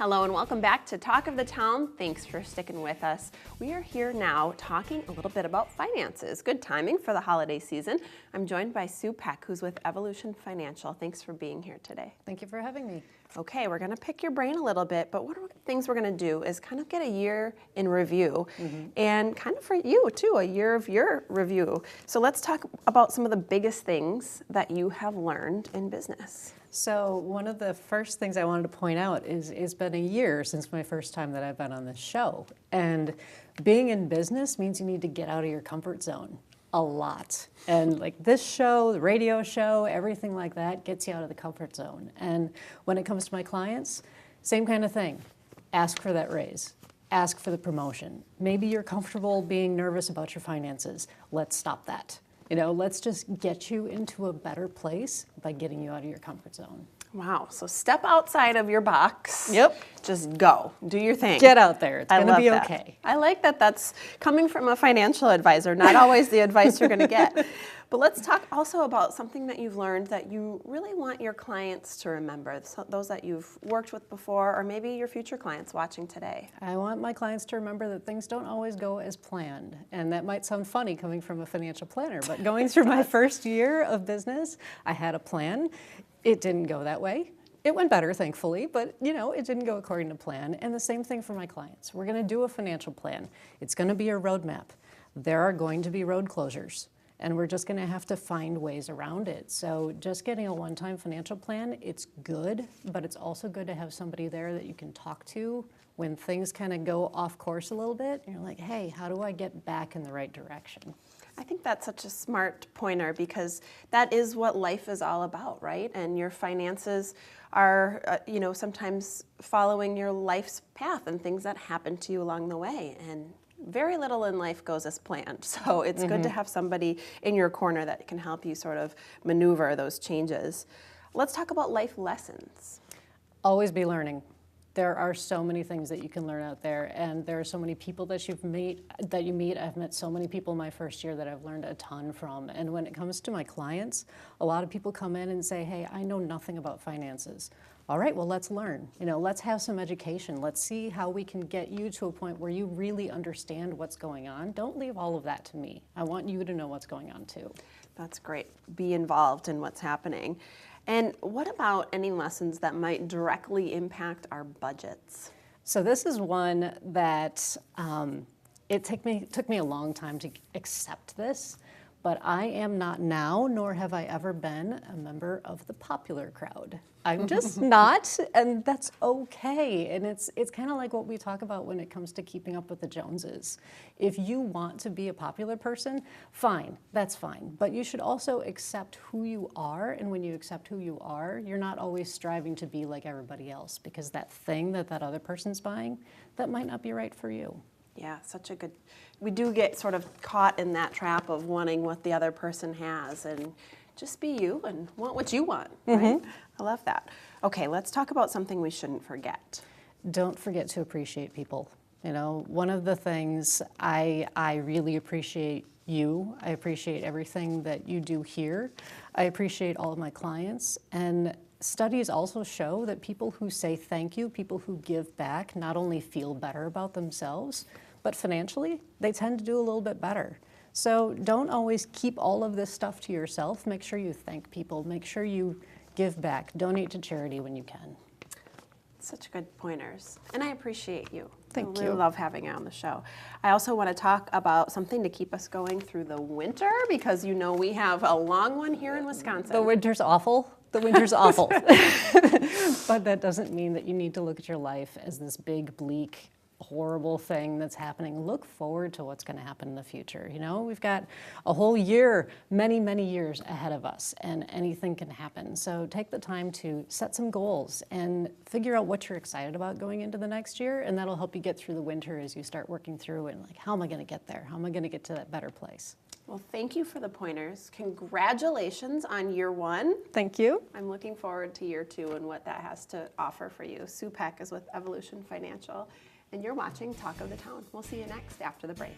Hello and welcome back to Talk of the Town. Thanks for sticking with us. We are here now talking a little bit about finances. Good timing for the holiday season. I'm joined by Sue Peck, who's with Evolution Financial. Thanks for being here today. Thank you for having me. Okay, we're going to pick your brain a little bit, but one of the things we're going to do is kind of get a year in review and kind of for you too, a year of your review. So let's talk about some of the biggest things that you have learned in business. So one of the first things I wanted to point out is it's been a year since my first time that I've been on this show. And being in business means you need to get out of your comfort zone a lot. And like this show, the radio show, everything like that gets you out of the comfort zone. And when it comes to my clients, same kind of thing. Ask for that raise. Ask for the promotion. Maybe you're comfortable being nervous about your finances. Let's stop that. You know, let's just get you into a better place by getting you out of your comfort zone. Wow, so step outside of your box. Yep. Just go, do your thing. Get out there, it's gonna be okay. I like that that's coming from a financial advisor, not always the advice you're gonna get. But let's talk also about something that you've learned that you really want your clients to remember, so those that you've worked with before, or maybe your future clients watching today. I want my clients to remember that things don't always go as planned. And that might sound funny coming from a financial planner, but going through my first year of business, I had a plan. It didn't go that way. It went better, thankfully, but you know, it didn't go according to plan. And the same thing for my clients. We're gonna do a financial plan. It's gonna be a roadmap. There are going to be road closures, and we're just gonna have to find ways around it. So just getting a one-time financial plan, it's good, but it's also good to have somebody there that you can talk to when things kind of go off course a little bit. And you're like, hey, how do I get back in the right direction? I think that's such a smart pointer because that is what life is all about, right? And your finances are, sometimes following your life's path and things that happen to you along the way. And very little in life goes as planned. So it's good to have somebody in your corner that can help you sort of maneuver those changes. Let's talk about life lessons. Always be learning. There are so many things that you can learn out there, and there are so many people that you meet. I've met so many people my first year that I've learned a ton from. And when it comes to my clients, a lot of people come in and say, hey, I know nothing about finances. All right, well, let's learn. Let's have some education. Let's see how we can get you to a point where you really understand what's going on. Don't leave all of that to me. I want you to know what's going on too. That's great. Be involved in what's happening. And what about any lessons that might directly impact our budgets? So this is one that it took me a long time to accept this, but I am not now, nor have I ever been, a member of the popular crowd. I'm just not, and that's okay. And it's kind of like what we talk about when it comes to keeping up with the Joneses. If you want to be a popular person, fine, that's fine. But you should also accept who you are, and when you accept who you are, you're not always striving to be like everybody else, because that thing that other person's buying, that might not be right for you. Yeah, we do get sort of caught in that trap of wanting what the other person has, and just be you and want what you want, right? I love that. Okay, let's talk about something we shouldn't forget. Don't forget to appreciate people. One of the things I really appreciate you. I appreciate everything that you do here. I appreciate all of my clients. And studies also show that people who say thank you, people who give back, not only feel better about themselves, but financially, they tend to do a little bit better. So don't always keep all of this stuff to yourself. Make sure you thank people. Make sure you give back. Donate to charity when you can. Such good pointers. And I appreciate you. Thank I you. really love having you on the show. I also want to talk about something to keep us going through the winter, because we have a long one here in Wisconsin. The winter's awful. The winter's awful. But that doesn't mean that you need to look at your life as this big, bleak, horrible thing that's happening. Look forward to what's going to happen in the future. We've got a whole year, many, many years ahead of us, and anything can happen. So take the time to set some goals and figure out what you're excited about going into the next year, and that'll help you get through the winter as you start working through and like, how am I going to get there? How am I going to get to that better place? Well, thank you for the pointers. Congratulations on year one. Thank you. I'm looking forward to year two and what that has to offer for you. Sue Peck is with Evolution Financial, and you're watching Talk of the Town. We'll see you next after the break.